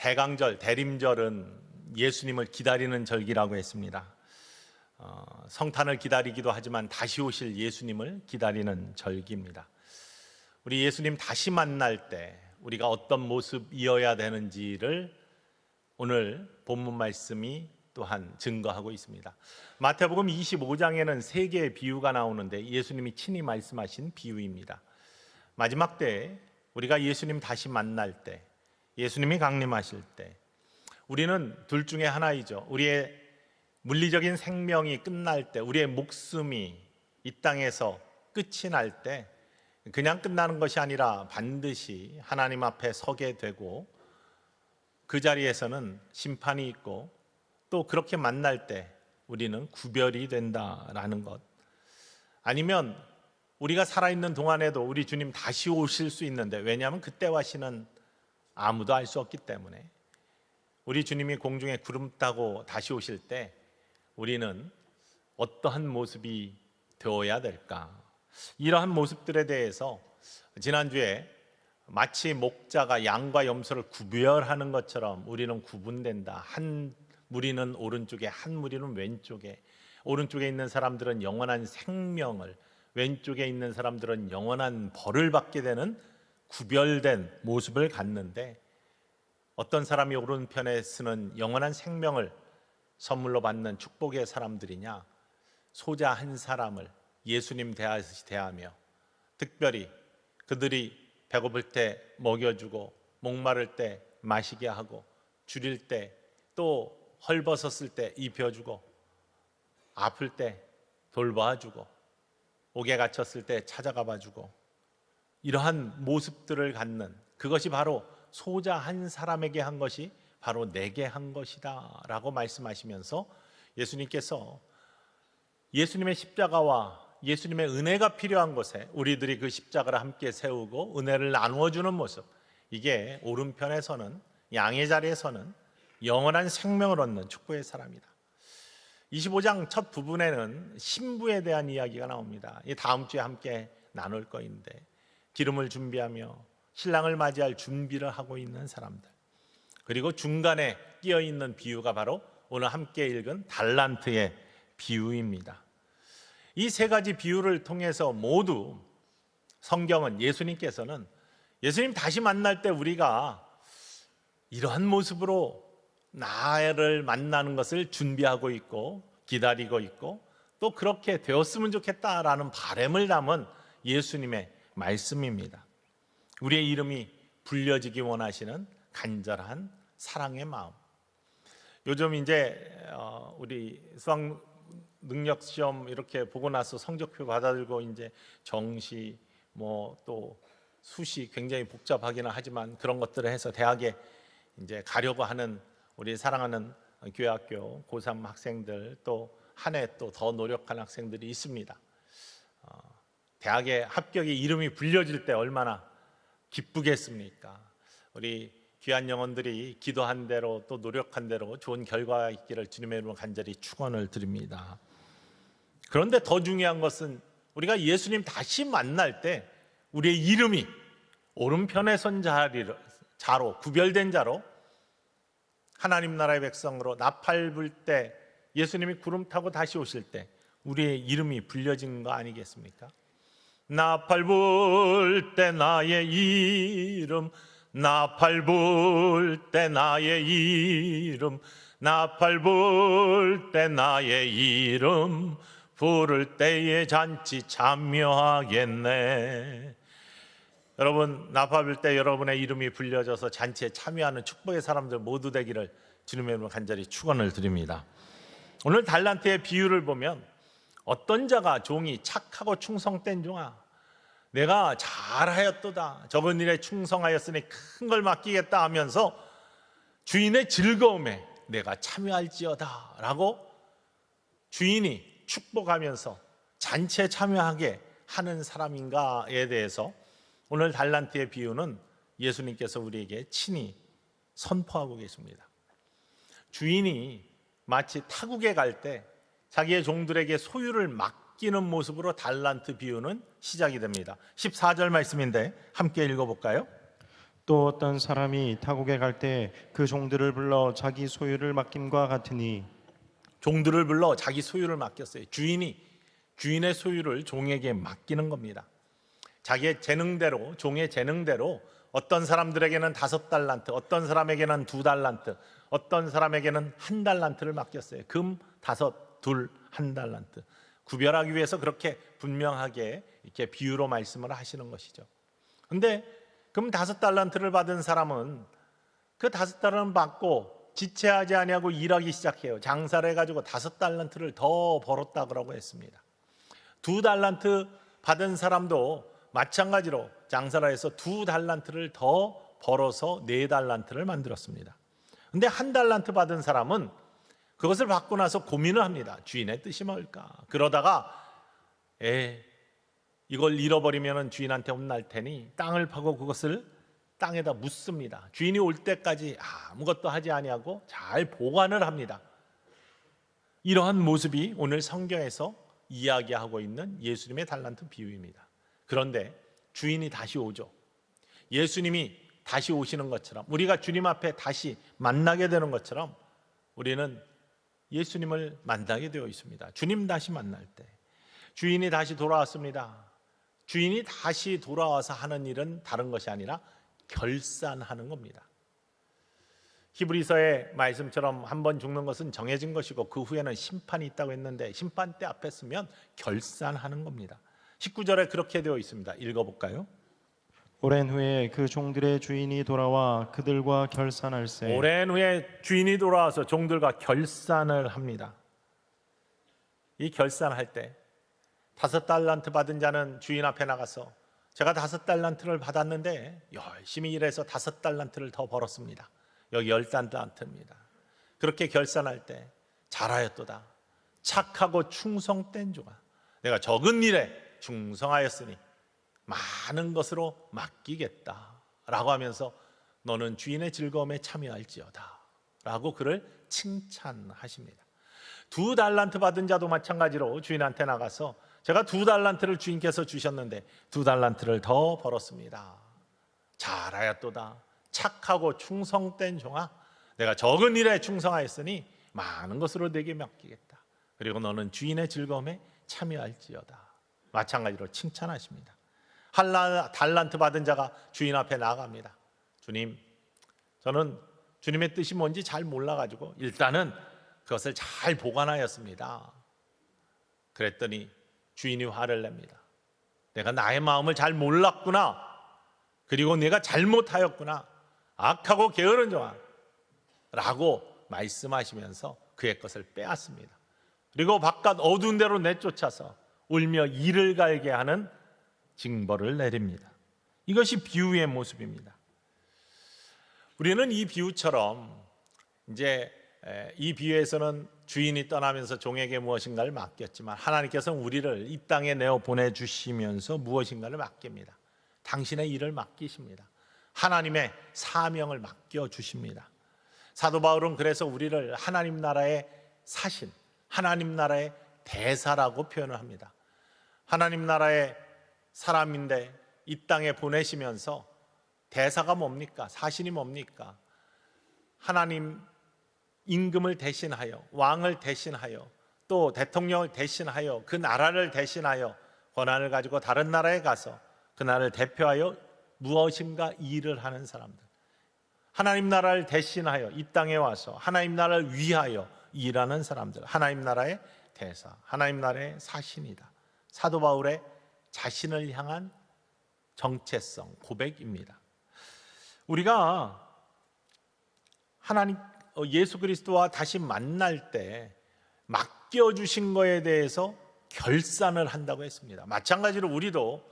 대강절, 대림절은 예수님을 기다리는 절기라고 했습니다. 성탄을 기다리기도 하지만 다시 오실 예수님을 기다리는 절기입니다. 우리 예수님 다시 만날 때 우리가 어떤 모습이어야 되는지를 오늘 본문 말씀이 또한 증거하고 있습니다. 마태복음 25장에는 세 개의 비유가 나오는데 예수님이 친히 말씀하신 비유입니다. 마지막 때 우리가 예수님 다시 만날 때, 예수님이 강림하실 때 우리는 둘 중에 하나이죠. 우리의 물리적인 생명이 끝날 때, 우리의 목숨이 이 땅에서 끝이 날 때 그냥 끝나는 것이 아니라 반드시 하나님 앞에 서게 되고 그 자리에서는 심판이 있고 또 그렇게 만날 때 우리는 구별이 된다라는 것. 아니면 우리가 살아있는 동안에도 우리 주님 다시 오실 수 있는데, 왜냐하면 그때와 시는 아무도 알 수 없기 때문에 우리 주님이 공중에 구름 타고 다시 오실 때 우리는 어떠한 모습이 되어야 될까? 이러한 모습들에 대해서 지난주에 마치 목자가 양과 염소를 구별하는 것처럼 우리는 구분된다. 한 무리는 오른쪽에, 한 무리는 왼쪽에. 오른쪽에 있는 사람들은 영원한 생명을, 왼쪽에 있는 사람들은 영원한 벌을 받게 되는 구별된 모습을 갖는데, 어떤 사람이 오른편에 쓰는 영원한 생명을 선물로 받는 축복의 사람들이냐, 소자 한 사람을 예수님 대하듯이 대하며 특별히 그들이 배고플 때 먹여주고 목마를 때 마시게 하고 줄일 때 또 헐벗었을 때 입혀주고 아플 때 돌봐주고 옥에 갇혔을 때 찾아가 봐주고, 이러한 모습들을 갖는, 그것이 바로 소자 한 사람에게 한 것이 바로 내게 한 것이다 라고 말씀하시면서 예수님께서 예수님의 십자가와 예수님의 은혜가 필요한 곳에 우리들이 그 십자가를 함께 세우고 은혜를 나누어주는 모습, 이게 오른편에서는, 양의 자리에서는 영원한 생명을 얻는 축복의 사람이다. 25장 첫 부분에는 신부에 대한 이야기가 나옵니다. 이 다음 주에 함께 나눌 거인데, 기름을 준비하며 신랑을 맞이할 준비를 하고 있는 사람들, 그리고 중간에 끼어 있는 비유가 바로 오늘 함께 읽은 달란트의 비유입니다. 이 세 가지 비유를 통해서 모두 성경은, 예수님께서는 예수님 다시 만날 때 우리가 이러한 모습으로 나를 만나는 것을 준비하고 있고 기다리고 있고 또 그렇게 되었으면 좋겠다라는 바람을 담은 예수님의 말씀입니다. 우리의 이름이 불려지기 원하시는 간절한 사랑의 마음. 요즘 이제 우리 수학 능력 시험 이렇게 보고 나서 성적표 받아들고 이제 정시 뭐 또 수시 굉장히 복잡하기는 하지만 그런 것들을 해서 대학에 이제 가려고 하는 우리 사랑하는 교회학교 고3 학생들, 또 한 해 또 더 노력한 학생들이 있습니다. 대학에 합격의 이름이 불려질 때 얼마나 기쁘겠습니까? 우리 귀한 영혼들이 기도한 대로 또 노력한 대로 좋은 결과가 있기를 주님의 이름으로 간절히 축원을 드립니다. 그런데 더 중요한 것은 우리가 예수님 다시 만날 때 우리의 이름이 오른편에 선 자로, 구별된 자로 하나님 나라의 백성으로 나팔 불 때, 예수님이 구름 타고 다시 오실 때 우리의 이름이 불려진 거 아니겠습니까? 나팔 불 때 나의 이름, 나팔 불 때 나의 이름, 나팔 불 때 나의 이름, 부를 때에 잔치 참여하겠네. 여러분, 나팔 불 때 여러분의 이름이 불려져서 잔치에 참여하는 축복의 사람들 모두 되기를 주님의 이름으로 간절히 축원을 드립니다. 오늘 달란트의 비유를 보면 어떤 자가, 종이 착하고 충성된 종아, 내가 잘하였도다, 적은 일에 충성하였으니 큰 걸 맡기겠다 하면서 주인의 즐거움에 내가 참여할지어다 라고 주인이 축복하면서 잔치에 참여하게 하는 사람인가에 대해서 오늘 달란트의 비유는 예수님께서 우리에게 친히 선포하고 계십니다. 주인이 마치 타국에 갈 때 자기의 종들에게 소유를 맡기는 모습으로 달란트 비유는 시작이 됩니다. 14절 말씀인데 함께 읽어볼까요? 또 어떤 사람이 타국에 갈 때 그 종들을 불러 자기 소유를 맡김과 같으니 종들을 불러 자기 소유를 맡겼어요. 주인의 소유를 종에게 맡기는 겁니다. 자기의 재능대로, 종의 재능대로 어떤 사람들에게는 5달란트, 어떤 사람에게는 2달란트, 어떤 사람에게는 1달란트를 맡겼어요. 금 5, 2, 1달란트. 구별하기 위해서 그렇게 분명하게 이렇게 비유로 말씀을 하시는 것이죠. 그런데 금 5달란트를 받은 사람은 그 5달란트 받고 지체하지 아니하고 일하기 시작해요. 장사를 해가지고 5달란트를 더 벌었다 그러고 했습니다. 2달란트 받은 사람도 마찬가지로 장사를 해서 2달란트를 더 벌어서 4달란트를 만들었습니다. 그런데 1달란트 받은 사람은 그것을 받고 나서 고민을 합니다. 주인의 뜻이 뭘까? 그러다가 이걸 잃어버리면 주인한테 혼날 테니 땅을 파고 그것을 땅에다 묻습니다. 주인이 올 때까지 아무것도 하지 아니하고 잘 보관을 합니다. 이러한 모습이 오늘 성경에서 이야기하고 있는 예수님의 달란트 비유입니다. 그런데 주인이 다시 오죠. 예수님이 다시 오시는 것처럼, 우리가 주님 앞에 다시 만나게 되는 것처럼 우리는 예수님을 만나게 되어 있습니다. 주님 다시 만날 때 주인이 다시 돌아왔습니다. 주인이 다시 돌아와서 하는 일은 다른 것이 아니라 결산하는 겁니다. 히브리서의 말씀처럼 한 번 죽는 것은 정해진 것이고 그 후에는 심판이 있다고 했는데 심판대 앞에 서면 결산하는 겁니다. 19절에 그렇게 되어 있습니다. 읽어볼까요? 오랜 후에 그 종들의 주인이 돌아와 그들과 결산할세. 오랜 후에 주인이 돌아와서 종들과 결산을 합니다. 이 결산할 때 5달란트 받은 자는 주인 앞에 나가서 제가 5달란트를 받았는데 열심히 일해서 5달란트를 더 벌었습니다. 여기 10달란트입니다. 그렇게 결산할 때 잘하였도다. 착하고 충성된 종아, 내가 적은 일에 충성하였으니 많은 것으로 맡기겠다 라고 하면서 너는 주인의 즐거움에 참여할지어다 라고 그를 칭찬하십니다. 2달란트 받은 자도 마찬가지로 주인한테 나가서 제가 2달란트를 주인께서 주셨는데 2달란트를 더 벌었습니다. 잘하였도다. 착하고 충성된 종아, 내가 적은 일에 충성하였으니 많은 것으로 내게 맡기겠다. 그리고 너는 주인의 즐거움에 참여할지어다. 마찬가지로 칭찬하십니다. 달란트 받은 자가 주인 앞에 나갑니다. 주님, 저는 주님의 뜻이 뭔지 잘 몰라가지고 일단은 그것을 잘 보관하였습니다. 그랬더니 주인이 화를 냅니다. 내가 나의 마음을 잘 몰랐구나. 그리고 내가 잘못하였구나. 악하고 게으른 종아 라고 말씀하시면서 그의 것을 빼앗습니다. 그리고 바깥 어두운 데로 내쫓아서 울며 이를 갈게 하는 징벌을 내립니다. 이것이 비유의 모습입니다. 우리는 이 비유처럼 이제 이 비유에서는 주인이 떠나면서 종에게 무엇인가를 맡겼지만 하나님께서는 우리를 이 땅에 내어 보내주시면서 무엇인가를 맡깁니다. 당신의 일을 맡기십니다. 하나님의 사명을 맡겨주십니다. 사도 바울은 그래서 우리를 하나님 나라의 사신, 하나님 나라의 대사라고 표현을 합니다. 하나님 나라의 사람인데 이 땅에 보내시면서 대사가 뭡니까? 사신이 뭡니까? 하나님 임금을 대신하여, 왕을 대신하여, 또 대통령을 대신하여, 그 나라를 대신하여 권한을 가지고 다른 나라에 가서 그 나라를 대표하여 무엇인가 일을 하는 사람들, 하나님 나라를 대신하여 이 땅에 와서 하나님 나라를 위하여 일하는 사람들, 하나님 나라의 대사, 하나님 나라의 사신이다. 사도 바울의 자신을 향한 정체성 고백입니다. 우리가 하나님 예수 그리스도와 다시 만날 때 맡겨주신 거에 대해서 결산을 한다고 했습니다. 마찬가지로 우리도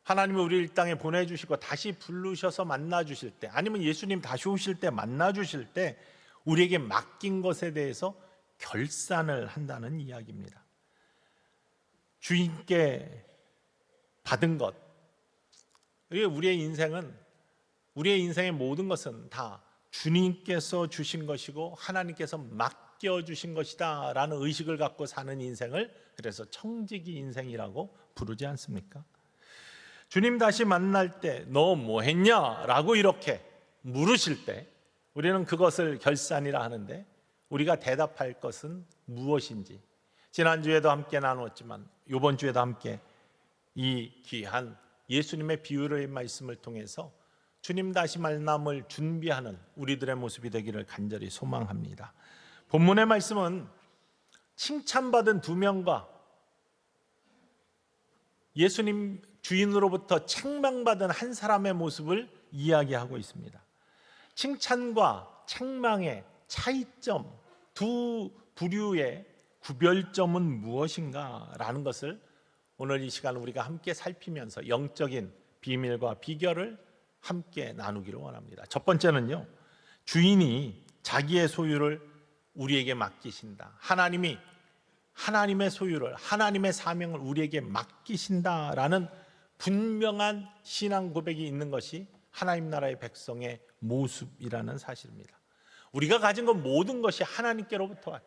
하나님이 우리를 이 땅에 보내주시고 다시 부르셔서 만나주실 때, 아니면 예수님 다시 오실 때 만나주실 때 우리에게 맡긴 것에 대해서 결산을 한다는 이야기입니다. 주인께 받은 것, 우리의 인생의 모든 것은 다 주님께서 주신 것이고 하나님께서 맡겨주신 것이다 라는 의식을 갖고 사는 인생을 그래서 청지기 인생이라고 부르지 않습니까? 주님 다시 만날 때 너 뭐 했냐? 라고 이렇게 물으실 때 우리는 그것을 결산이라 하는데, 우리가 대답할 것은 무엇인지 지난주에도 함께 나누었지만 이번 주에도 함께 이 귀한 예수님의 비유의 말씀을 통해서 주님 다시 만남을 준비하는 우리들의 모습이 되기를 간절히 소망합니다. 본문의 말씀은 칭찬받은 두 명과 예수님 주인으로부터 책망받은 한 사람의 모습을 이야기하고 있습니다. 칭찬과 책망의 차이점, 두 부류의 구별점은 무엇인가 라는 것을 오늘 이 시간 우리가 함께 살피면서 영적인 비밀과 비결을 함께 나누기를 원합니다. 첫 번째는요, 주인이 자기의 소유를 우리에게 맡기신다. 하나님이 하나님의 소유를, 하나님의 사명을 우리에게 맡기신다라는 분명한 신앙 고백이 있는 것이 하나님 나라의 백성의 모습이라는 사실입니다. 우리가 가진 것 모든 것이 하나님께로부터 왔다.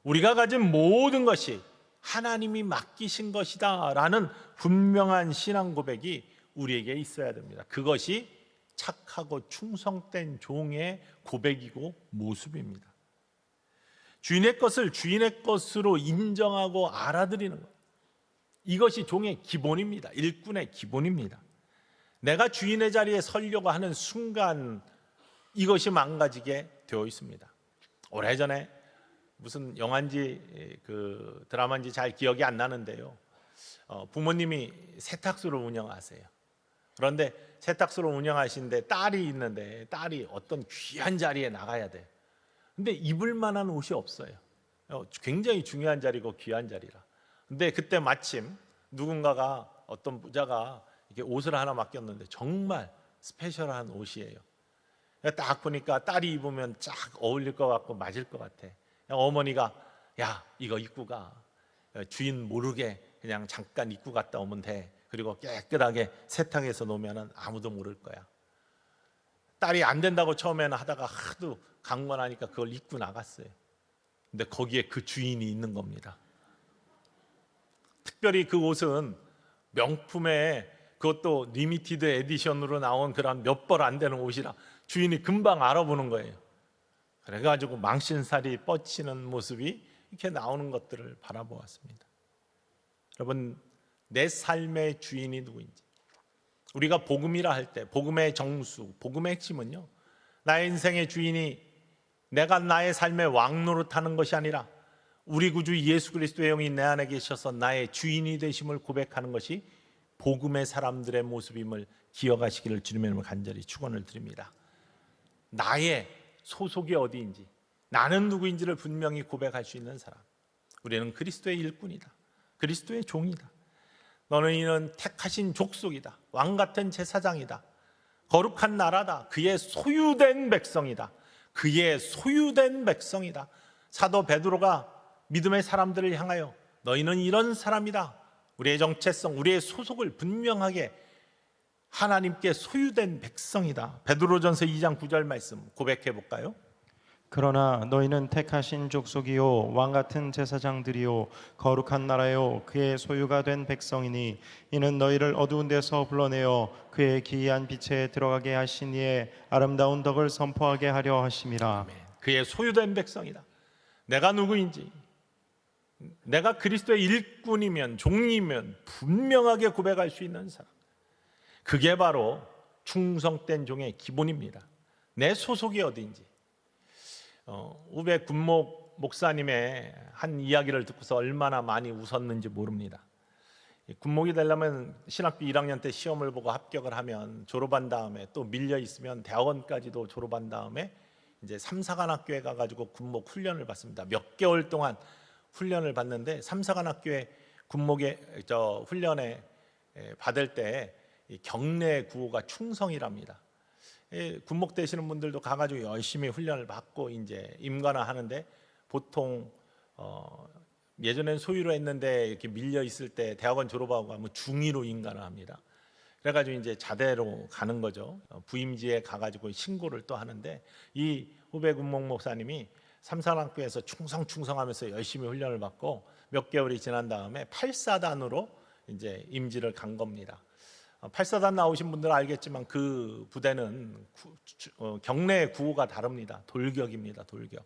우리가 가진 모든 것이 하나님이 맡기신 것이다 라는 분명한 신앙 고백이 우리에게 있어야 됩니다. 그것이 착하고 충성된 종의 고백이고 모습입니다. 주인의 것을 주인의 것으로 인정하고 알아들이는 것, 이것이 종의 기본입니다. 일꾼의 기본입니다. 내가 주인의 자리에 서려고 하는 순간 이것이 망가지게 되어 있습니다. 오래전에 무슨 영화인지 드라마인지 잘 기억이 안 나는데요, 부모님이 세탁소를 운영하세요. 그런데 세탁소를 운영하시는데 딸이 있는데 딸이 어떤 귀한 자리에 나가야 돼요. 근데 입을 만한 옷이 없어요. 굉장히 중요한 자리고 귀한 자리라. 근데 그때 마침 누군가가, 어떤 부자가 이렇게 옷을 하나 맡겼는데 정말 스페셜한 옷이에요. 딱 보니까 딸이 입으면 쫙 어울릴 것 같고 맞을 것 같아. 어머니가 야, 이거 입고 가. 주인 모르게 그냥 잠깐 입고 갔다 오면 돼. 그리고 깨끗하게 세탁해서 놓으면 아무도 모를 거야. 딸이 안 된다고 처음에는 하다가 하도 강권하니까 그걸 입고 나갔어요. 근데 거기에 그 주인이 있는 겁니다. 특별히 그 옷은 명품의, 그것도 리미티드 에디션으로 나온 그런 몇 벌 안 되는 옷이라 주인이 금방 알아보는 거예요. 그래가지고 망신살이 뻗치는 모습이 이렇게 나오는 것들을 바라보았습니다. 여러분, 내 삶의 주인이 누구인지, 우리가 복음이라 할 때 복음의 정수, 복음의 핵심은요, 나의 인생의 주인이 내가 나의 삶의 왕 노릇하는 것이 아니라 우리 구주 예수 그리스도의 영이 내 안에 계셔서 나의 주인이 되심을 고백하는 것이 복음의 사람들의 모습임을 기억하시기를 주님의 이름으로 간절히 축원을 드립니다. 나의 소속이 어디인지, 나는 누구인지를 분명히 고백할 수 있는 사람, 우리는 그리스도의 일꾼이다, 그리스도의 종이다. 너는 이는 택하신 족속이다, 왕같은 제사장이다, 거룩한 나라다, 그의 소유된 백성이다, 그의 소유된 백성이다. 사도 베드로가 믿음의 사람들을 향하여 너희는 이런 사람이다, 우리의 정체성, 우리의 소속을 분명하게 하나님께 소유된 백성이다. 베드로전서 2장 9절 말씀 고백해 볼까요? 그러나 너희는 택하신 족속이요 왕같은 제사장들이요 거룩한 나라요 그의 소유가 된 백성이니 이는 너희를 어두운 데서 불러내어 그의 기이한 빛에 들어가게 하신 이의 아름다운 덕을 선포하게 하려 하심이라. 아멘. 그의 소유된 백성이다. 내가 누구인지, 내가 그리스도의 일꾼이면, 종이면 분명하게 고백할 수 있는 사람, 그게 바로 충성된 종의 기본입니다. 내 소속이 어디인지. 우베 군목 목사님의 한 이야기를 듣고서 얼마나 많이 웃었는지 모릅니다. 군목이 되려면 신학교 1학년 때 시험을 보고 합격을 하면, 졸업한 다음에 또 밀려 있으면 대학원까지도 졸업한 다음에 이제 삼사관학교에 가가지고 군목 훈련을 받습니다. 몇 개월 동안 훈련을 받는데, 삼사관학교에 군목의 훈련에 받을 때 경례 구호가 충성이랍니다. 군목 되시는 분들도 가가지고 열심히 훈련을 받고 이제 임관을 하는데, 보통 예전엔 소위로 했는데 이렇게 밀려 있을 때 대학원 졸업하고 가면 중위로 임관을 합니다. 그래가지고 이제 자대로 가는 거죠. 부임지에 가가지고 신고를 또 하는데, 이 후배 군목 목사님이 삼사학교에서 충성하면서 열심히 훈련을 받고 몇 개월이 지난 다음에 8사단으로 이제 임지를 간 겁니다. 팔사단 나오신 분들은 알겠지만 그 부대는 경내 구호가 다릅니다. 돌격입니다. 돌격.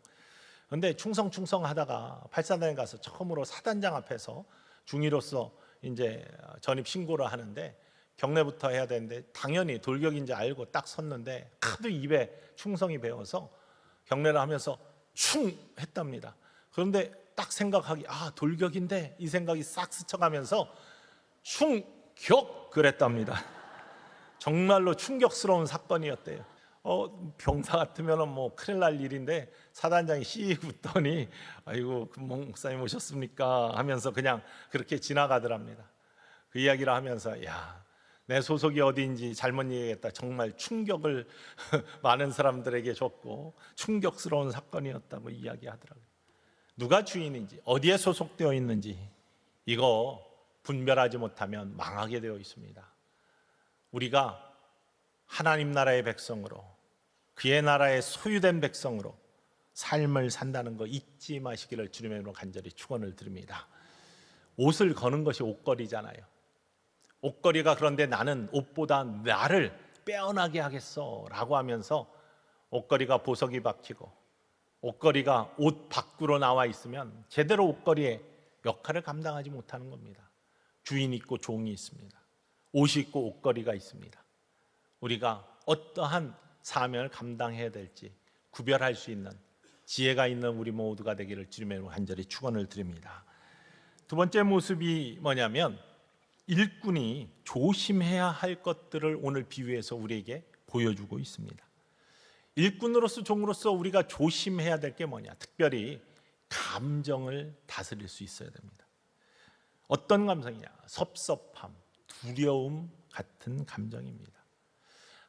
그런데 충성 하다가 팔사단에 가서 처음으로 사단장 앞에서 중위로서 이제 전입 신고를 하는데 경례부터 해야 되는데 당연히 돌격인지 알고 딱 섰는데 하도 입에 충성이 배워서 경례를 하면서 충 했답니다. 그런데 딱 생각하기 돌격인데 이 생각이 싹 스쳐가면서 충격 그랬답니다. 정말로 충격스러운 사건이었대요. 병사 같으면 뭐 큰일 날 일인데 사단장이 씩 웃더니 아이고 금몽 목사님 오셨습니까 하면서 그냥 그렇게 지나가더랍니다. 그 이야기를 하면서 내 소속이 어디인지 잘못 얘기했다. 정말 충격을 많은 사람들에게 줬고 충격스러운 사건이었다고 이야기하더라고요. 누가 주인인지 어디에 소속되어 있는지 이거 분별하지 못하면 망하게 되어 있습니다. 우리가 하나님 나라의 백성으로 그의 나라의 소유된 백성으로 삶을 산다는 거 잊지 마시기를 주님의 이름으로 간절히 축원을 드립니다. 옷을 거는 것이 옷걸이잖아요. 옷걸이가 그런데 나는 옷보다 나를 빼어나게 하겠어 라고 하면서 옷걸이가 보석이 박히고 옷걸이가 옷 밖으로 나와 있으면 제대로 옷걸이의 역할을 감당하지 못하는 겁니다. 주인 있고 종이 있습니다. 옷이 있고 옷걸이가 있습니다. 우리가 어떠한 사명을 감당해야 될지 구별할 수 있는 지혜가 있는 우리 모두가 되기를 주님의 이름으로 간절히 축원을 드립니다. 두 번째 모습이 뭐냐면 일꾼이 조심해야 할 것들을 오늘 비유해서 우리에게 보여주고 있습니다. 일꾼으로서 종으로서 우리가 조심해야 될 게 뭐냐? 특별히 감정을 다스릴 수 있어야 됩니다. 어떤 감정이냐? 섭섭함, 두려움 같은 감정입니다.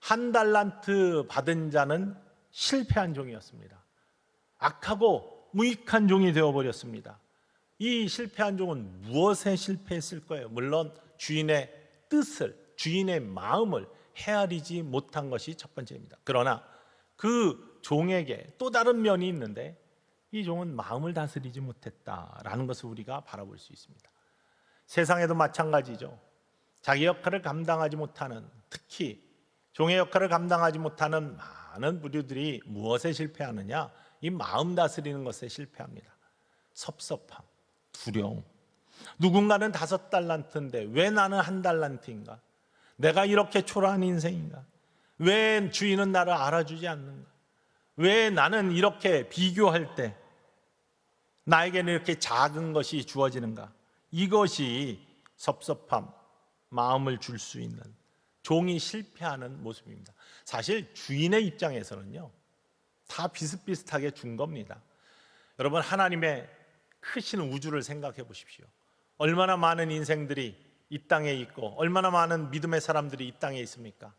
1달란트 받은 자는 실패한 종이었습니다. 악하고 무익한 종이 되어버렸습니다. 이 실패한 종은 무엇에 실패했을 거예요? 물론 주인의 뜻을, 주인의 마음을 헤아리지 못한 것이 첫 번째입니다. 그러나 그 종에게 또 다른 면이 있는데 이 종은 마음을 다스리지 못했다라는 것을 우리가 바라볼 수 있습니다. 세상에도 마찬가지죠. 자기 역할을 감당하지 못하는, 특히 종의 역할을 감당하지 못하는 많은 부류들이 무엇에 실패하느냐? 이 마음 다스리는 것에 실패합니다. 섭섭함, 두려움. 누군가는 5달란트인데 왜 나는 1달란트인가? 내가 이렇게 초라한 인생인가? 왜 주인은 나를 알아주지 않는가? 왜 나는 이렇게 비교할 때 나에게는 이렇게 작은 것이 주어지는가? 이것이 섭섭함, 마음을 줄 수 있는 종이 실패하는 모습입니다. 사실 주인의 입장에서는요, 다 비슷비슷하게 준 겁니다. 여러분, 하나님의 크신 우주를 생각해 보십시오. 얼마나 많은 인생들이 이 땅에 있고 얼마나 많은 믿음의 사람들이 이 땅에 있습니까?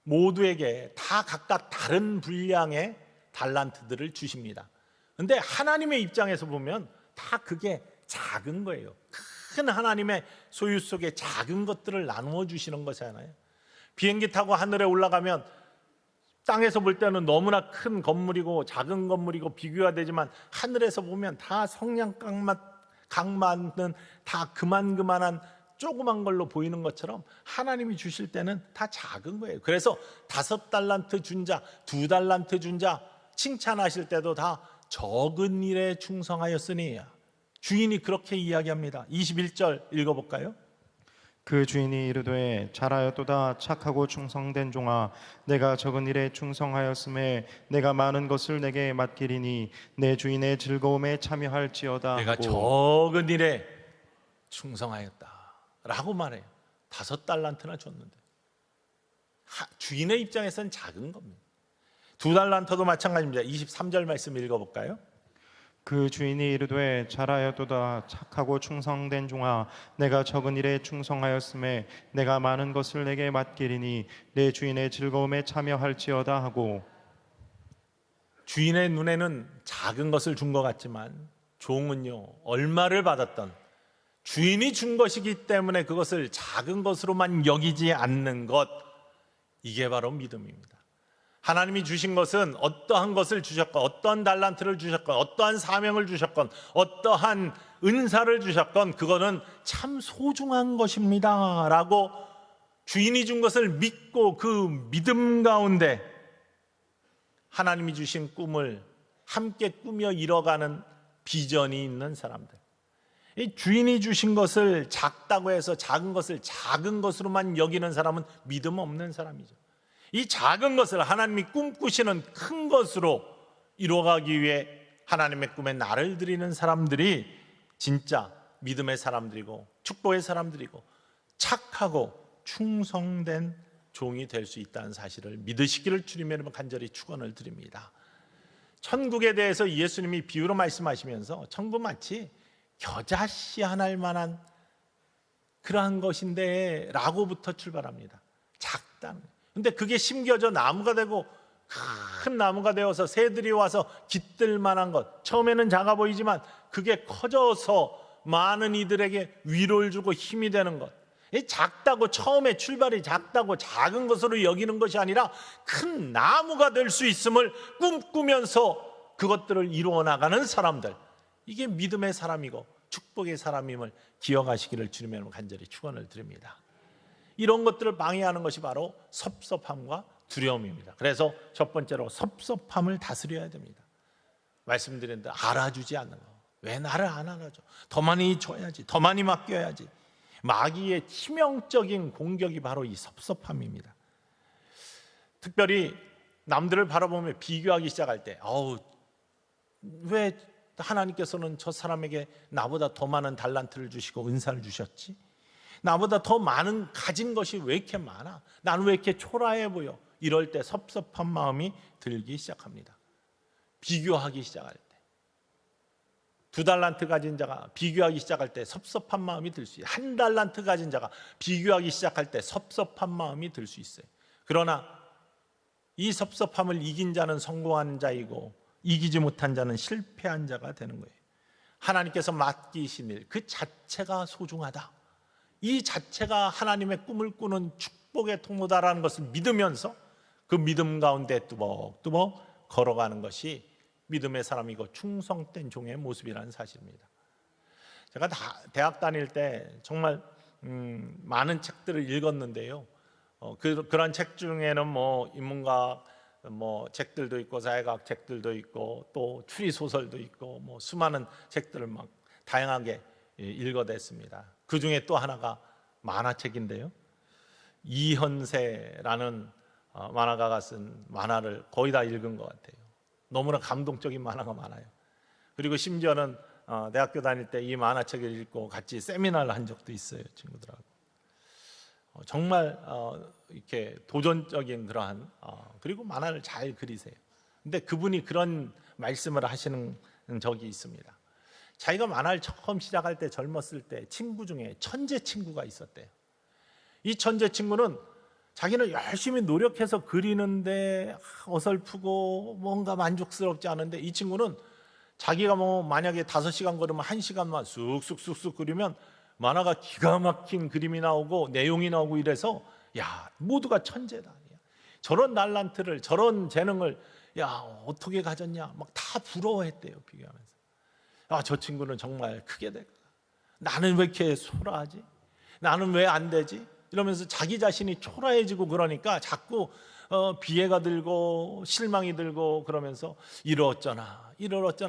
모두에게 다 각각 다른 분량의 달란트들을 주십니다. 그런데 하나님의 입장에서 보면 다 그게 작은 거예요. 큰 하나님의 소유 속에 작은 것들을 나누어 주시는 거잖아요. 비행기 타고 하늘에 올라가면 땅에서 볼 때는 너무나 큰 건물이고 작은 건물이고 비교가 되지만 하늘에서 보면 다 성냥강만은 다 그만한 조그만 걸로 보이는 것처럼 하나님이 주실 때는 다 작은 거예요. 그래서 5달란트 준 자, 2달란트 준 자 칭찬하실 때도 다 적은 일에 충성하였으니, 주인이 그렇게 이야기합니다. 21절 읽어볼까요? 그 주인이 이르되 잘하였도다 착하고 충성된 종아, 내가 적은 일에 충성하였음에 내가 많은 것을 내게 맡기리니 내 주인의 즐거움에 참여할지어다. 내가 하고 적은 일에 충성하였다 라고 말해요. 5달란트나 줬는데 주인의 입장에서는 작은 겁니다. 2달란트도 마찬가지입니다. 23절 말씀 읽어볼까요? 그 주인이 이르되 잘하였도다 착하고 충성된 종아, 내가 적은 일에 충성하였음에 내가 많은 것을 내게 맡기리니 내 주인의 즐거움에 참여할지어다. 하고 주인의 눈에는 작은 것을 준 것 같지만 종은요, 얼마를 받았던 주인이 준 것이기 때문에 그것을 작은 것으로만 여기지 않는 것, 이게 바로 믿음입니다. 하나님이 주신 것은 어떠한 것을 주셨건, 어떠한 달란트를 주셨건, 어떠한 사명을 주셨건, 어떠한 은사를 주셨건 그거는 참 소중한 것입니다 라고 주인이 준 것을 믿고 그 믿음 가운데 하나님이 주신 꿈을 함께 꾸며 이뤄가는 비전이 있는 사람들. 이 주인이 주신 것을 작다고 해서 작은 것을 작은 것으로만 여기는 사람은 믿음 없는 사람이죠. 이 작은 것을 하나님이 꿈꾸시는 큰 것으로 이루어가기 위해 하나님의 꿈에 나를 드리는 사람들이 진짜 믿음의 사람들이고 축복의 사람들이고 착하고 충성된 종이 될 수 있다는 사실을 믿으시기를 주님의 이름으로 간절히 축원을 드립니다. 천국에 대해서 예수님이 비유로 말씀하시면서 천국 마치 겨자씨 하나일 만한 그러한 것인데 라고부터 출발합니다. 작다는. 근데 그게 심겨져 나무가 되고 큰 나무가 되어서 새들이 와서 깃들 만한 것, 처음에는 작아 보이지만 그게 커져서 많은 이들에게 위로를 주고 힘이 되는 것. 작다고, 처음에 출발이 작다고 작은 것으로 여기는 것이 아니라 큰 나무가 될 수 있음을 꿈꾸면서 그것들을 이루어 나가는 사람들, 이게 믿음의 사람이고 축복의 사람임을 기억하시기를 주님의 이름으로 간절히 축원을 드립니다. 이런 것들을 방해하는 것이 바로 섭섭함과 두려움입니다. 그래서 첫 번째로 섭섭함을 다스려야 됩니다. 말씀드린 대로 알아주지 않는 거. 왜 나를 안 알아줘? 더 많이 줘야지, 더 많이 맡겨야지. 마귀의 치명적인 공격이 바로 이 섭섭함입니다. 특별히 남들을 바라보며 비교하기 시작할 때, 왜 하나님께서는 저 사람에게 나보다 더 많은 달란트를 주시고 은사를 주셨지? 나보다 더 많은 가진 것이 왜 이렇게 많아? 나는 왜 이렇게 초라해 보여? 이럴 때 섭섭한 마음이 들기 시작합니다. 비교하기 시작할 때, 2달란트 가진 자가 비교하기 시작할 때 섭섭한 마음이 들 수 있어요. 1달란트 가진 자가 비교하기 시작할 때 섭섭한 마음이 들 수 있어요. 그러나 이 섭섭함을 이긴 자는 성공한 자이고 이기지 못한 자는 실패한 자가 되는 거예요. 하나님께서 맡기신 일 그 자체가 소중하다, 이 자체가 하나님의 꿈을 꾸는 축복의 통로다라는 것을 믿으면서 그 믿음 가운데 뚜벅뚜벅 걸어가는 것이 믿음의 사람이고 충성된 종의 모습이라는 사실입니다. 제가 대학 다닐 때 정말 많은 책들을 읽었는데요. 그런 책 중에는 뭐 인문학 책들도 있고 사회학 책들도 있고 또 추리 소설도 있고 수많은 책들을 막 다양하게 읽어댔습니다. 그 중에 또 하나가 만화책인데요. 이현세라는 만화가가 쓴 만화를 거의 다 읽은 것 같아요. 너무나 감동적인 만화가 많아요. 그리고 심지어는 대학교 다닐 때 이 만화책을 읽고 같이 세미나를 한 적도 있어요, 친구들하고. 정말 이렇게 도전적인 그러한 그리고 만화를 잘 그리세요. 근데 그분이 그런 말씀을 하시는 적이 있습니다. 자기가 만화를 처음 시작할 때, 젊었을 때 친구 중에 천재 친구가 있었대요. 이 천재 친구는 자기는 열심히 노력해서 그리는데 어설프고 뭔가 만족스럽지 않은데, 이 친구는 자기가 만약에 5시간 걸으면 1시간만 쑥쑥쑥쑥 그리면 만화가 기가 막힌 그림이 나오고 내용이 나오고 이래서 모두가 천재다, 저런 달란트를, 저런 재능을 어떻게 가졌냐 막 다 부러워했대요. 비교하면서 저 친구는 정말 크게 될까, 나는 왜 이렇게 소라하지, 나는 왜 안 되지, 이러면서 자기 자신이 초라해지고 그러니까 자꾸 비애가 들고 실망이 들고 그러면서 이를 어쩌나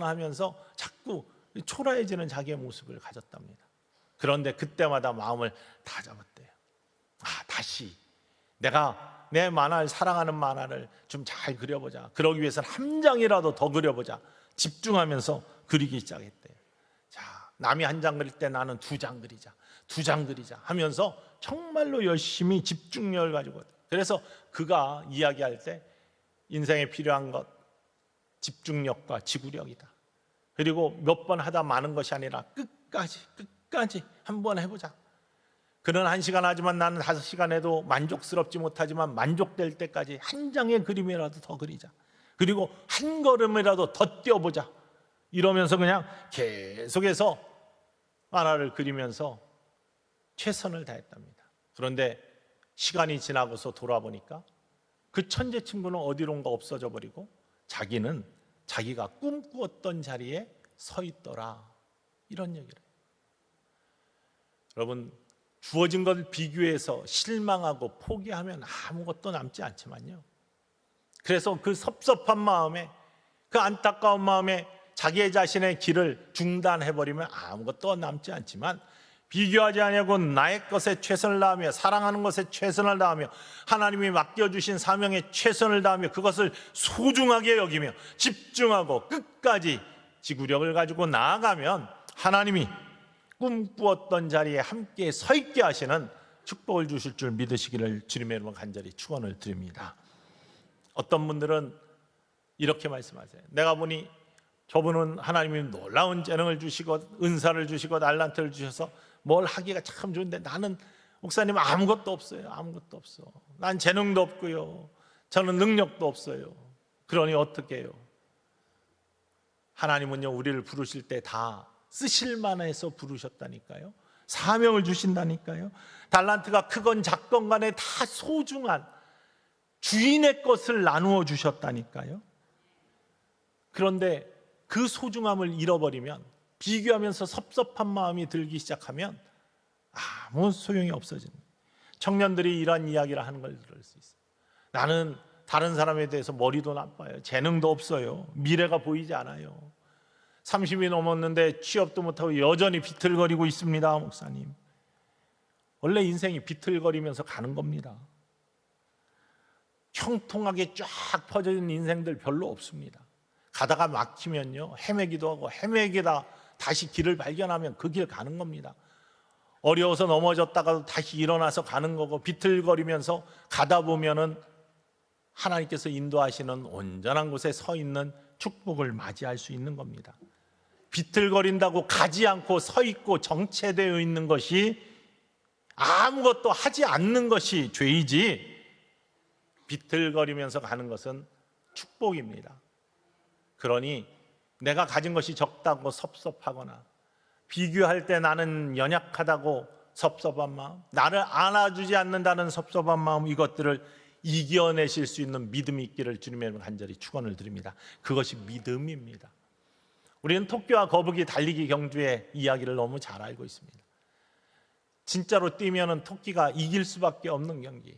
하면서 자꾸 초라해지는 자기의 모습을 가졌답니다. 그런데 그때마다 마음을 다 잡았대요. 다시 내가 내 만화를, 사랑하는 만화를 좀 잘 그려보자, 그러기 위해서는 한 장이라도 더 그려보자, 집중하면서 그리기 시작했대요. 남이 1장 그릴 때 나는 2장 그리자, 2장 그리자 하면서 정말로 열심히 집중력을 가지고, 그래서 그가 이야기할 때 인생에 필요한 것 집중력과 지구력이다. 그리고 몇 번 하다 마는 것이 아니라 끝까지 한번 해보자. 그는 1시간 하지만 나는 5시간 해도 만족스럽지 못하지만 만족될 때까지 1장의 그림이라도 더 그리자. 그리고 한 걸음이라도 더 뛰어보자. 이러면서 그냥 계속해서 만화를 그리면서 최선을 다했답니다. 그런데 시간이 지나고서 돌아보니까 그 천재 친구는 어디론가 없어져 버리고 자기는 자기가 꿈꾸었던 자리에 서 있더라, 이런 얘기를 해요. 여러분, 주어진 것을 비교해서 실망하고 포기하면 아무것도 남지 않지만요, 그래서 그 섭섭한 마음에, 그 안타까운 마음에 자기 자신의 길을 중단해버리면 아무것도 남지 않지만, 비교하지 아니하고 나의 것에 최선을 다하며 사랑하는 것에 최선을 다하며 하나님이 맡겨주신 사명에 최선을 다하며 그것을 소중하게 여기며 집중하고 끝까지 지구력을 가지고 나아가면 하나님이 꿈꾸었던 자리에 함께 서 있게 하시는 축복을 주실 줄 믿으시기를 주님의 이름으로 간절히 축원을 드립니다. 어떤 분들은 이렇게 말씀하세요. 내가 보니 저분은 하나님이 놀라운 재능을 주시고 은사를 주시고 달란트를 주셔서 뭘 하기가 참 좋은데 나는 목사님 아무것도 없어요. 아무것도 없어. 난 재능도 없고요, 저는 능력도 없어요. 그러니 어떻게 해요? 하나님은요, 우리를 부르실 때 다 쓰실 만해서 부르셨다니까요. 사명을 주신다니까요. 달란트가 크건 작건 간에 다 소중한 주인의 것을 나누어 주셨다니까요. 그런데 그 소중함을 잃어버리면, 비교하면서 섭섭한 마음이 들기 시작하면 아무 소용이 없어집니다. 청년들이 이런 이야기를 하는 걸 들을 수 있어요. 나는 다른 사람에 대해서 머리도 나빠요. 재능도 없어요. 미래가 보이지 않아요. 30이 넘었는데 취업도 못하고 여전히 비틀거리고 있습니다. 목사님, 원래 인생이 비틀거리면서 가는 겁니다. 형통하게 쫙 퍼져있는 인생들 별로 없습니다. 가다가 막히면요, 헤매기도 하고 헤매기다 다시 길을 발견하면 그 길 가는 겁니다. 어려워서 넘어졌다가도 다시 일어나서 가는 거고, 비틀거리면서 가다 보면은 하나님께서 인도하시는 온전한 곳에 서 있는 축복을 맞이할 수 있는 겁니다. 비틀거린다고 가지 않고 서 있고 정체되어 있는 것이, 아무것도 하지 않는 것이 죄이지, 비틀거리면서 가는 것은 축복입니다. 그러니 내가 가진 것이 적다고 섭섭하거나, 비교할 때 나는 연약하다고 섭섭한 마음, 나를 안아주지 않는다는 섭섭한 마음, 이것들을 이겨내실 수 있는 믿음이 있기를 주님의 이름으로 간절히 축원을 드립니다. 그것이 믿음입니다. 우리는 토끼와 거북이 달리기 경주의 이야기를 너무 잘 알고 있습니다. 진짜로 뛰면은 토끼가 이길 수밖에 없는 경기,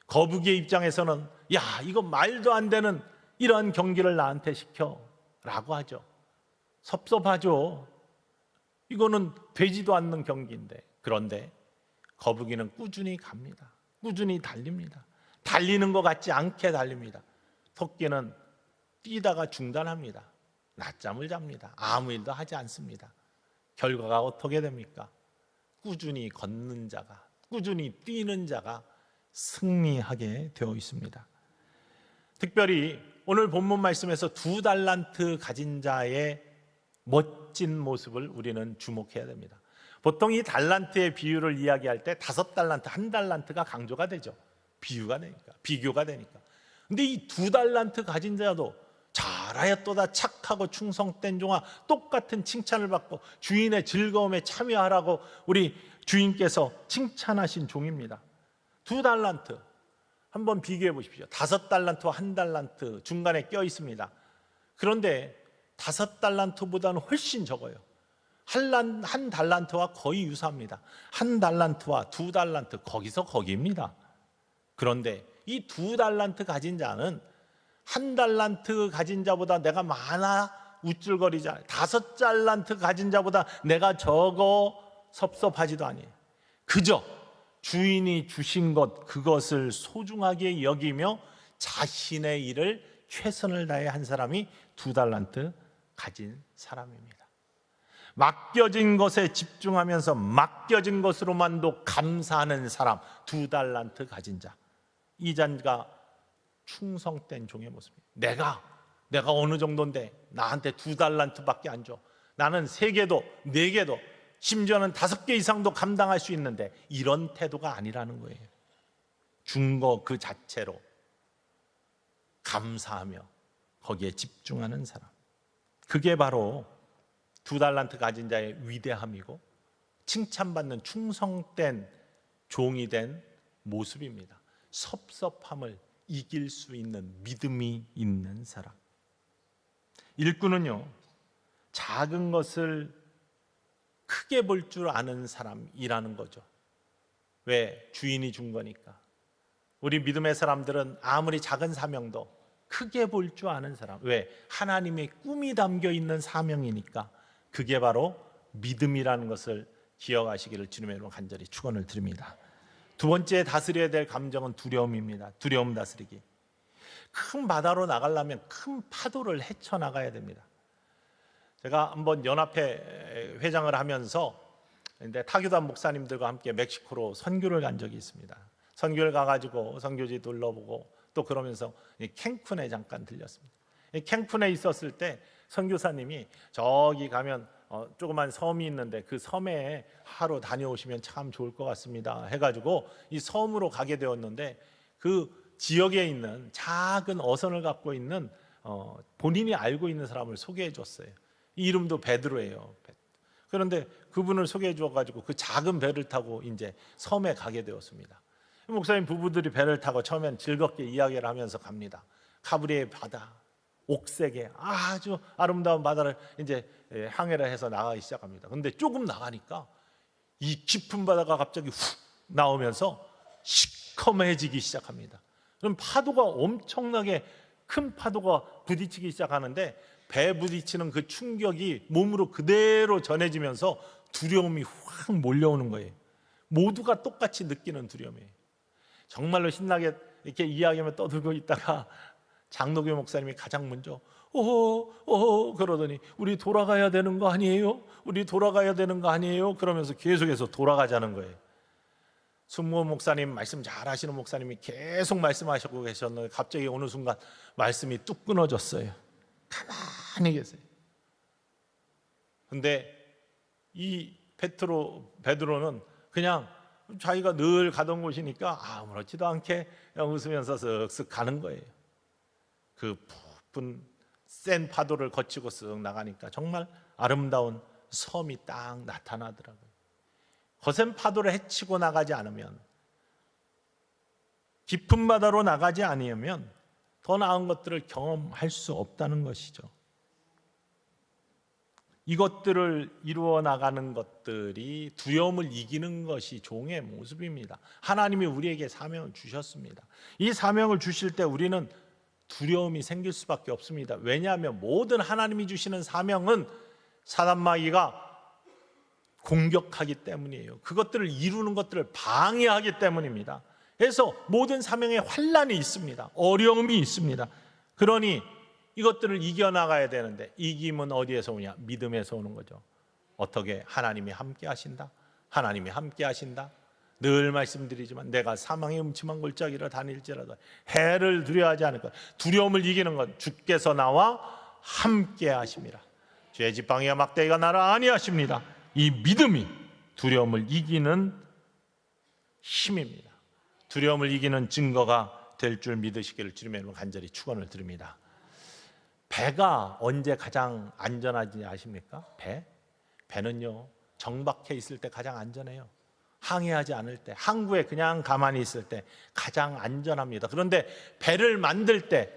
거북이의 입장에서는 야, 이거 말도 안 되는 이러한 경기를 나한테 시켜 라고 하죠. 섭섭하죠. 이거는 되지도 않는 경기인데. 그런데 거북이는 꾸준히 갑니다. 꾸준히 달립니다. 달리는 것 같지 않게 달립니다. 토끼는 뛰다가 중단합니다. 낮잠을 잡니다. 아무 일도 하지 않습니다. 결과가 어떻게 됩니까? 꾸준히 걷는 자가, 꾸준히 뛰는 자가 승리하게 되어 있습니다. 특별히 오늘 본문 말씀에서 2달란트 가진 자의 멋진 모습을 우리는 주목해야 됩니다. 보통 이 달란트의 비유를 이야기할 때 5달란트, 1달란트가 강조가 되죠. 비교가 되니까. 근데 이 2달란트 가진 자도 잘하였도다, 착하고 충성된 종아, 똑같은 칭찬을 받고 주인의 즐거움에 참여하라고 우리 주인께서 칭찬하신 종입니다. 2달란트 한번 비교해 보십시오. 5달란트와 1달란트 중간에 껴 있습니다. 그런데 5달란트보다는 훨씬 적어요. 한 달란트와 거의 유사합니다. 1달란트와 2달란트, 거기서 거기입니다. 그런데 이 2달란트 가진 자는 1달란트 가진 자보다 내가 많아 우쭐거리지 않아요. 5달란트 가진 자보다 내가 적어 섭섭하지도 아니에요. 그저 주인이 주신 것, 그것을 소중하게 여기며 자신의 일을 최선을 다해 한 사람이 2달란트 가진 사람입니다. 맡겨진 것에 집중하면서 맡겨진 것으로만도 감사하는 사람, 2달란트 가진 자. 이 자가 충성된 종의 모습입니다. 내가 어느 정도인데 나한테 2달란트밖에 안 줘. 나는 3개도 4개도 심지어는 5개 이상도 감당할 수 있는데, 이런 태도가 아니라는 거예요. 준 거 그 자체로 감사하며 거기에 집중하는 사람, 그게 바로 2달란트 가진 자의 위대함이고 칭찬받는 충성된 종이 된 모습입니다. 섭섭함을 이길 수 있는 믿음이 있는 사람. 일꾼은요, 작은 것을 크게 볼 줄 아는 사람이라는 거죠. 왜? 주인이 준 거니까. 우리 믿음의 사람들은 아무리 작은 사명도 크게 볼 줄 아는 사람. 왜? 하나님의 꿈이 담겨 있는 사명이니까. 그게 바로 믿음이라는 것을 기억하시기를 주님의 이름으로 간절히 축원을 드립니다. 두 번째 다스려야 될 감정은 두려움입니다. 두려움 다스리기. 큰 바다로 나가려면 큰 파도를 헤쳐나가야 됩니다. 제가 한번 연합회 회장을 하면서 타교단 목사님들과 함께 멕시코로 선교를 간 적이 있습니다. 선교를 가가지고 선교지 둘러보고 또 그러면서 캔쿤에 잠깐 들렸습니다. 캔쿤에 있었을 때 선교사님이 저기 가면 조그만 섬이 있는데 그 섬에 하루 다녀오시면 참 좋을 것 같습니다 해가지고 이 섬으로 가게 되었는데 그 지역에 있는 작은 어선을 갖고 있는 본인이 알고 있는 사람을 소개해 줬어요. 이 이름도 베드로예요. 그런데 그분을 소개해 줘가지고 그 작은 배를 타고 이제 섬에 가게 되었습니다. 목사님 부부들이 배를 타고 처음엔 즐겁게 이야기를 하면서 갑니다. 카브리의 바다, 옥색의 아주 아름다운 바다를 이제 항해를 해서 나가기 시작합니다. 그런데 조금 나가니까 이 깊은 바다가 갑자기 훅 나오면서 시커매지기 시작합니다. 그럼 파도가 엄청나게 큰 파도가 부딪히기 시작하는데 배 부딪히는 그 충격이 몸으로 그대로 전해지면서 두려움이 확 몰려오는 거예요. 모두가 똑같이 느끼는 두려움이에요. 정말로 신나게 이렇게 이야기하며 떠들고 있다가 장로교 목사님이 가장 먼저 그러더니 우리 돌아가야 되는 거 아니에요? 우리 돌아가야 되는 거 아니에요? 그러면서 계속해서 돌아가자는 거예요. 순모 목사님 말씀 잘 하시는 목사님이 계속 말씀하시고 계셨는데 갑자기 어느 순간 말씀이 뚝 끊어졌어요. 가만히 계세요. 근데 이 베드로는 그냥 자기가 늘 가던 곳이니까 아무렇지도 않게 그냥 웃으면서 쓱쓱 가는 거예요. 그 부푼 센 파도를 거치고 쓱 나가니까 정말 아름다운 섬이 딱 나타나더라고요. 거센 파도를 헤치고 나가지 않으면, 깊은 바다로 나가지 않으면 더 나은 것들을 경험할 수 없다는 것이죠. 이것들을 이루어 나가는 것들이 두려움을 이기는 것이 종의 모습입니다. 하나님이 우리에게 사명을 주셨습니다. 이 사명을 주실 때 우리는 두려움이 생길 수밖에 없습니다. 왜냐하면 모든 하나님이 주시는 사명은 사단마귀가 공격하기 때문이에요. 그것들을 이루는 것들을 방해하기 때문입니다. 그래서 모든 사명에 환난이 있습니다. 어려움이 있습니다. 그러니 이것들을 이겨나가야 되는데 이김은 어디에서 오냐? 믿음에서 오는 거죠. 어떻게? 하나님이 함께 하신다. 하나님이 함께 하신다. 늘 말씀드리지만 내가 사망의 음침한 골짜기를 다닐지라도 해를 두려워하지 않을 것. 두려움을 이기는 것 주께서 나와 함께 하심이라. 죄 지팡이와 막대기가 나를 아니하십니다. 이 믿음이 두려움을 이기는 힘입니다. 두려움을 이기는 증거가 될 줄 믿으시기를 주님의 이름으로 간절히 축원을 드립니다. 배가 언제 가장 안전하지 아십니까? 배는요 정박해 있을 때 가장 안전해요. 항해하지 않을 때, 항구에 그냥 가만히 있을 때 가장 안전합니다. 그런데 배를 만들 때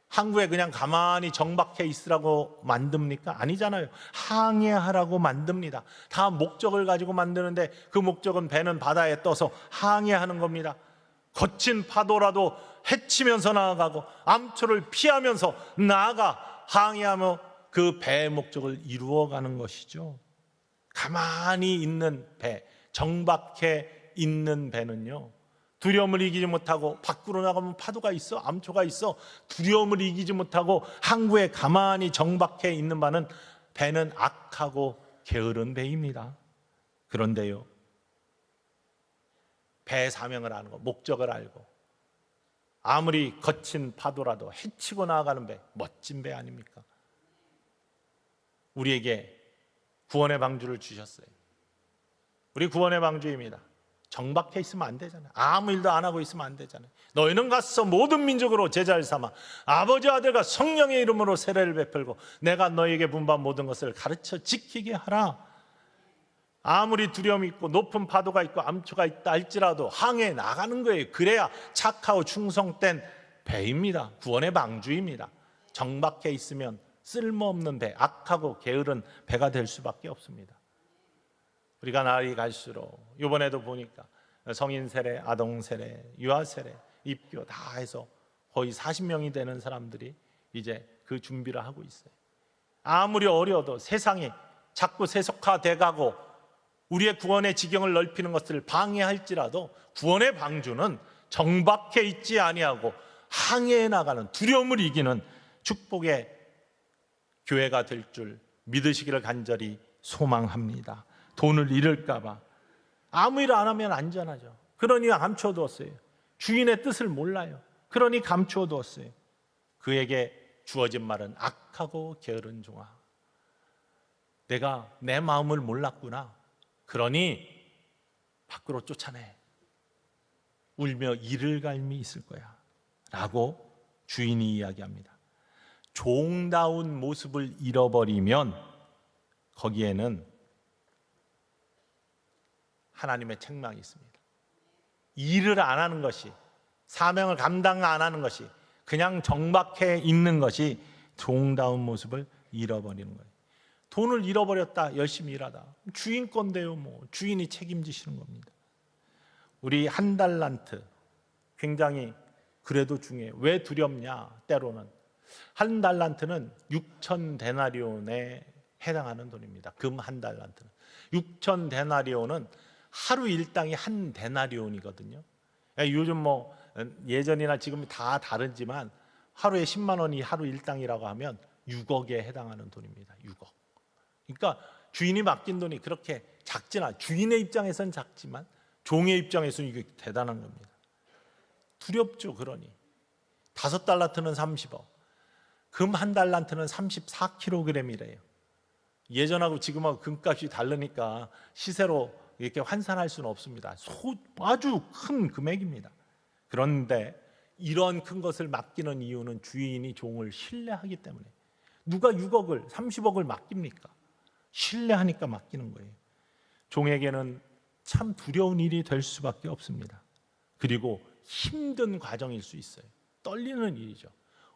항구에 그냥 가만히 정박해 있으라고 만듭니까? 아니잖아요. 항해하라고 만듭니다. 다 목적을 가지고 만드는데 그 목적은 배는 바다에 떠서 항해하는 겁니다. 거친 파도라도 헤치면서 나아가고 암초를 피하면서 나아가 항해하며 그 배의 목적을 이루어가는 것이죠. 가만히 있는 배, 정박해 있는 배는요 두려움을 이기지 못하고 밖으로 나가면 파도가 있어, 암초가 있어. 두려움을 이기지 못하고 항구에 가만히 정박해 있는 배는 악하고 게으른 배입니다. 그런데요 배의 사명을 아는 거, 목적을 알고 아무리 거친 파도라도 헤치고 나아가는 배, 멋진 배 아닙니까? 우리에게 구원의 방주를 주셨어요. 우리 구원의 방주입니다. 정박해 있으면 안 되잖아요. 아무 일도 안 하고 있으면 안 되잖아요. 너희는 가서 모든 민족으로 제자를 삼아 아버지 아들과 성령의 이름으로 세례를 베풀고 내가 너희에게 분부한 모든 것을 가르쳐 지키게 하라. 아무리 두려움이 있고 높은 파도가 있고 암초가 있다 할지라도 항해에 나가는 거예요. 그래야 착하고 충성된 배입니다. 구원의 방주입니다. 정박해 있으면 쓸모없는 배, 악하고 게으른 배가 될 수밖에 없습니다. 우리가 날이 갈수록 이번에도 보니까 성인 세례, 아동 세례, 유아 세례, 입교 다 해서 거의 40명이 되는 사람들이 이제 그 준비를 하고 있어요. 아무리 어려워도 세상이 자꾸 세속화돼 가고 우리의 구원의 지경을 넓히는 것을 방해할지라도 구원의 방주는 정박해 있지 아니하고 항해해 나가는, 두려움을 이기는 축복의 교회가 될 줄 믿으시기를 간절히 소망합니다. 돈을 잃을까 봐 아무 일 안 하면 안전하죠. 그러니 감추어 두었어요. 주인의 뜻을 몰라요. 그러니 감추어 두었어요. 그에게 주어진 말은 악하고 게으른 종아, 내가 내 마음을 몰랐구나. 그러니 밖으로 쫓아내. 울며 이를 갈미 있을 거야 라고 주인이 이야기합니다. 종다운 모습을 잃어버리면 거기에는 하나님의 책망이 있습니다. 일을 안 하는 것이, 사명을 감당 안 하는 것이, 그냥 정박해 있는 것이 종다운 모습을 잃어버리는 거예요. 돈을 잃어버렸다, 열심히 일하다, 주인 건데요, 주인이 책임지시는 겁니다. 우리 한 달란트 굉장히 그래도 중요해요. 왜 두렵냐? 때로는 한 달란트는 6천 데나리온에 해당하는 돈입니다. 금 한 달란트는 6천 데나리온은 하루 일당이 한 데나리온이거든요. 요즘 예전이나 지금 다 다르지만 하루에 10만 원이 하루 일당이라고 하면 6억에 해당하는 돈입니다. 6억. 그러니까 주인이 맡긴 돈이 그렇게 작진 않아요. 주인의 입장에서는 작지만 종의 입장에서는 이게 대단한 겁니다. 두렵죠. 그러니 5달란트는 30억, 금 한 달란트는 34kg이래요. 예전하고 지금하고 금값이 다르니까 시세로 이렇게 환산할 수는 없습니다. 아주 큰 금액입니다. 그런데 이런 큰 것을 맡기는 이유는 주인이 종을 신뢰하기 때문에. 누가 6억을 30억을 맡깁니까? 신뢰하니까 맡기는 거예요. 종에게는 참 두려운 일이 될 수밖에 없습니다. 그리고 힘든 과정일 수 있어요. 떨리는 일이죠.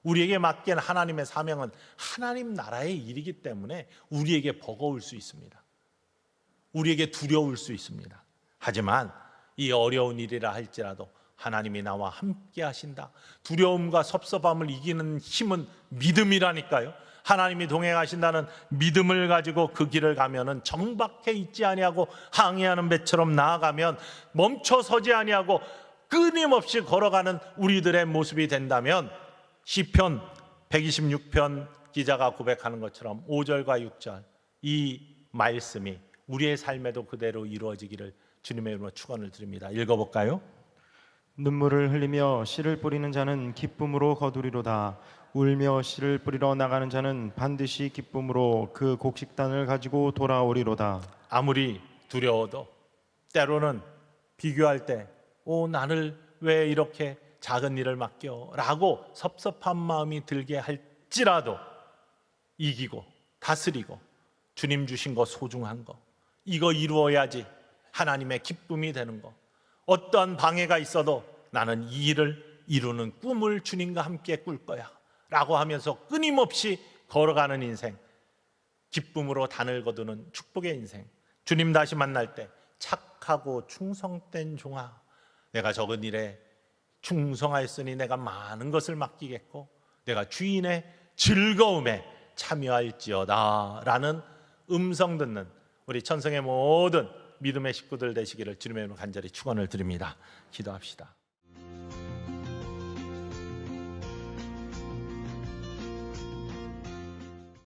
우리에게 맡긴 하나님의 사명은 하나님 나라의 일이기 때문에 우리에게 버거울 수 있습니다. 우리에게 두려울 수 있습니다. 하지만 이 어려운 일이라 할지라도 하나님이 나와 함께 하신다. 두려움과 섭섭함을 이기는 힘은 믿음이라니까요. 하나님이 동행하신다는 믿음을 가지고 그 길을 가면은 정박해 있지 아니하고 항해하는 배처럼 나아가면 멈춰서지 아니하고 끊임없이 걸어가는 우리들의 모습이 된다면 시편 126편 기자가 고백하는 것처럼 5절과 6절 이 말씀이 우리의 삶에도 그대로 이루어지기를 주님의 이름으로 축원을 드립니다. 읽어볼까요? 눈물을 흘리며 씨를 뿌리는 자는 기쁨으로 거두리로다. 울며 씨를 뿌리러 나가는 자는 반드시 기쁨으로 그 곡식단을 가지고 돌아오리로다. 아무리 두려워도 때로는 비교할 때 나를 왜 이렇게 작은 일을 맡겨? 라고 섭섭한 마음이 들게 할지라도 이기고 다스리고 주님 주신 거 소중한 거 이거 이루어야지 하나님의 기쁨이 되는 거. 어떠한 방해가 있어도 나는 이 일을 이루는 꿈을 주님과 함께 꿀 거야 라고 하면서 끊임없이 걸어가는 인생, 기쁨으로 단을 거두는 축복의 인생. 주님 다시 만날 때 착하고 충성된 종아, 내가 적은 일에 충성하였으니 내가 많은 것을 맡기겠고 내가 주인의 즐거움에 참여할지어다 라는 음성 듣는 우리 천성의 모든 믿음의 식구들 되시기를 주님의 이름으로 간절히 축원을 드립니다. 기도합시다.